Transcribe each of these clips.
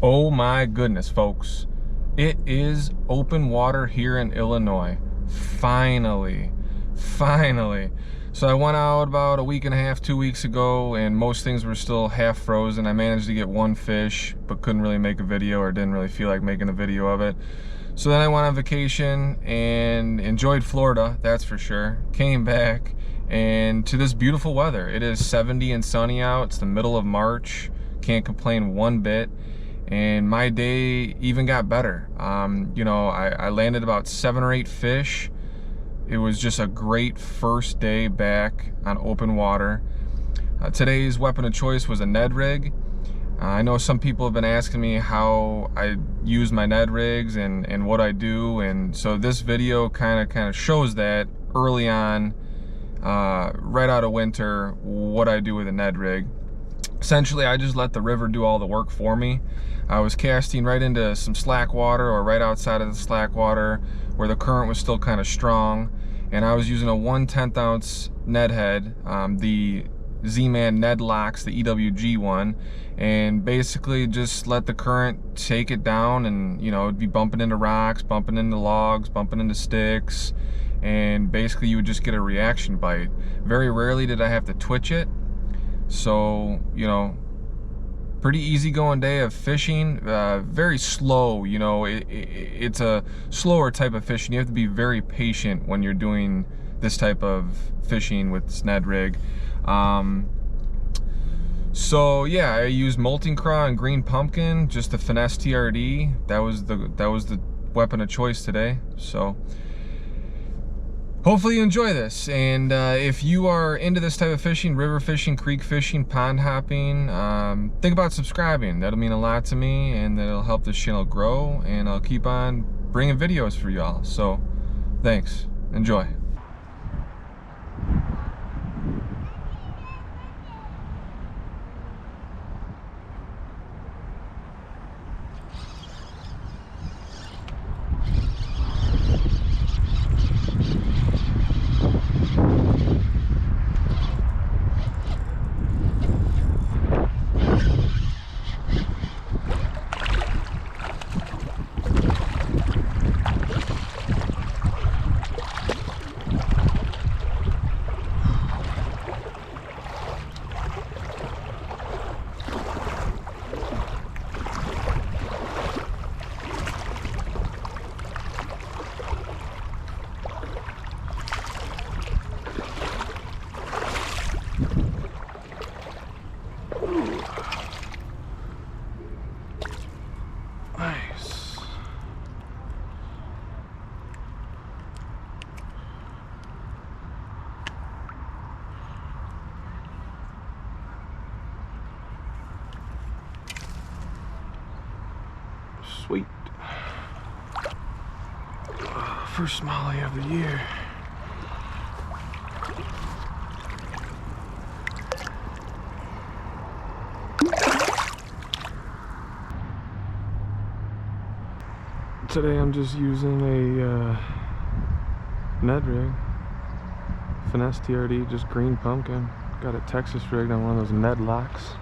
Oh my goodness, folks. It is open water here in Illinois. Finally. So I went out about a week and a half, 2 weeks ago, and most things were still half frozen. I managed to get one fish, but couldn't really make a video or didn't really feel like making a video of it. So then I went on vacation and enjoyed Florida, that's for sure. Came back and to this beautiful weather. It is 70 and sunny out. It's the middle of March. Can't complain one bit. And my day even got better. You know, I landed about 7 or 8 fish. It was just a great first day back on open water. Today's weapon of choice was a Ned Rig. I know some people have been asking me how I use my Ned Rigs and what I do, and so this video kind of shows that early on, right out of winter, what I do with a Ned Rig. Essentially, I just let the river do all the work for me. I was casting right into some slack water or right outside of the slack water where the current was still kind of strong, and I was using a 1/10 ounce Ned head, the ZMAN NEDLOCKZ, the EWG one, and basically just let the current take it down, and you know, it'd be bumping into rocks, bumping into logs, bumping into sticks, and basically you would just get a reaction bite. Very rarely did I have to twitch it. So, you know, pretty easy going day of fishing. Very slow, you know, it's a slower type of fishing. You have to be very patient when you're doing this type of fishing with this Ned Rig. So yeah, I used Molting Craw and green pumpkin, just the Finesse TRD. That was the weapon of choice today. So hopefully you enjoy this, and if you are into this type of fishing, river fishing, creek fishing, pond hopping, think about subscribing. That'll mean a lot to me, and that'll help this channel grow, and I'll keep on bringing videos for y'all. So thanks, enjoy. Nice. Sweet. First smallie of the year. Today I'm just using a Ned Rig, Finesse TRD, just green pumpkin. Got it Texas rigged on one of those NEDLOCKZ.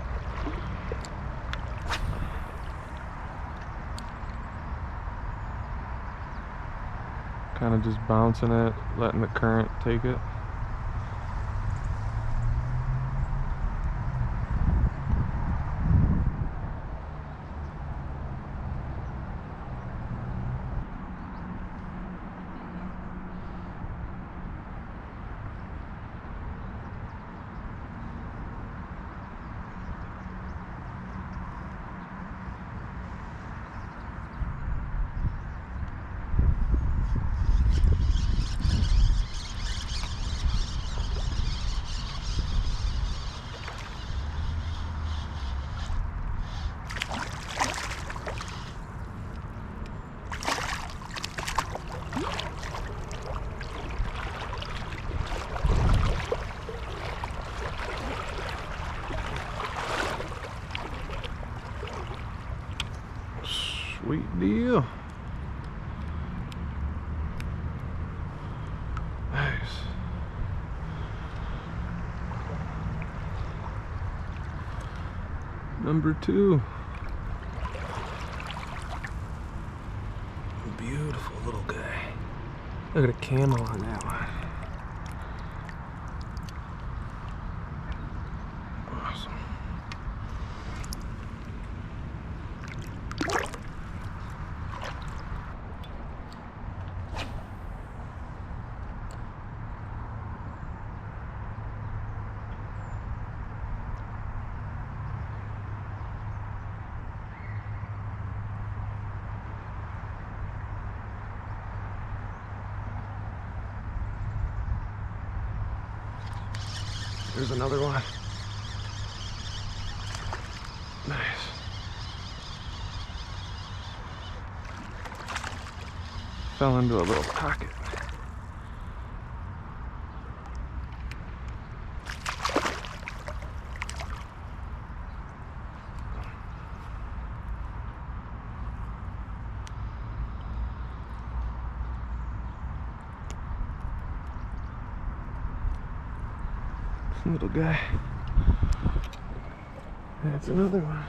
Kind of just bouncing it, letting the current take it. Sweet deal. Nice. Number 2. Look at the camo on that one. Awesome. There's another one. Nice. Fell into a little pocket. Little guy. That's another one.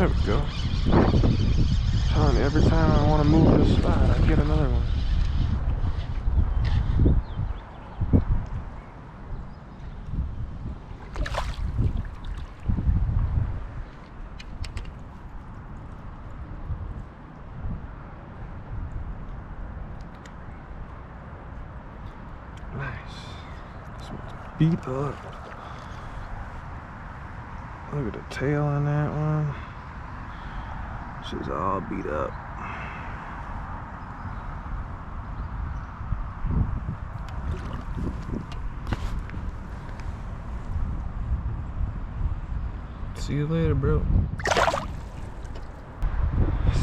There we go. Telling you, every time I want to move this spot, I get another one. Nice. This one's beat up. Look at the tail on that one. She's all beat up. See you later, bro.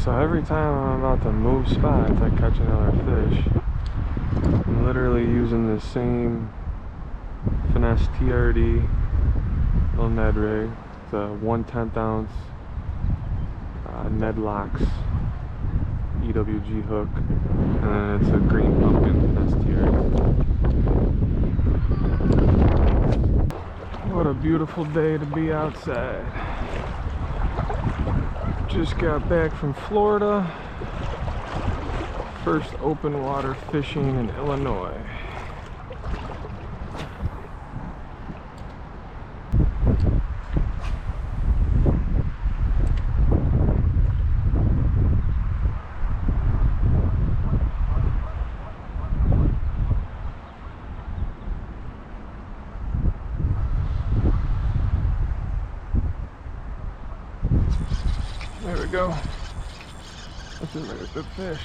So every time I'm about to move spots, I catch another fish. I'm literally using the same Finesse TRD little Ned Rig. It's a 1/10 ounce NEDLOCKZ EWG hook, and then it's a green pumpkin STR. What a beautiful day to be outside. Just got back from Florida. First open water fishing in Illinois. There we go. That seems like a good fish.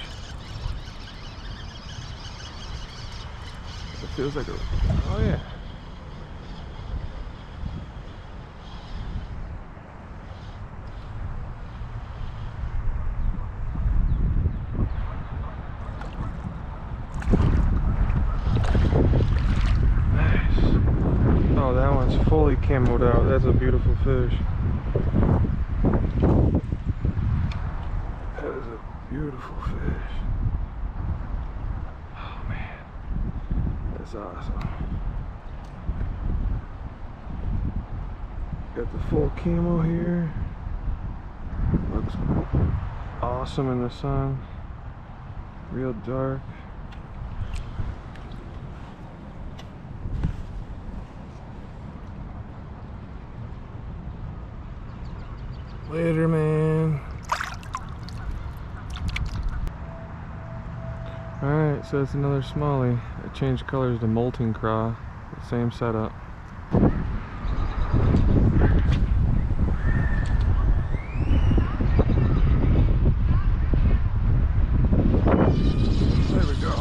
It feels like a... oh yeah. Nice. Oh, that one's full fully camoed out. That's a beautiful fish. That is a beautiful fish. Oh man, that's awesome. Got the full camo here. Looks awesome in the sun. Real dark. Later, man. Alright, so it's another smallie. I changed colors to Molting Craw. Same setup. There we go.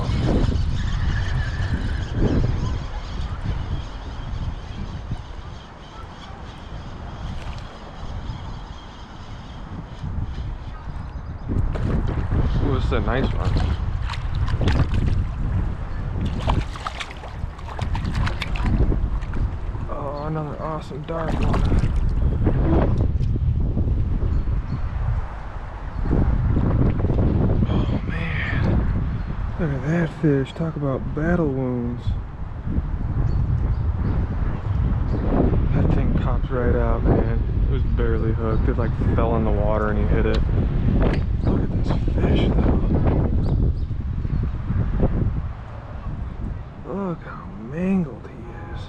Ooh, this is a nice one. Oh, another awesome dark one. Oh man, look at that fish. Talk about battle wounds. That thing pops right out, man. It was barely hooked. It like fell in the water and he hit it. Look at this fish though. Look how mangled he is.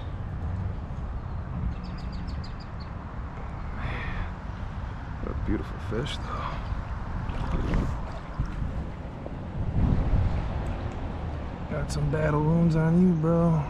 Man, what a beautiful fish though. Got some battle wounds on you, bro.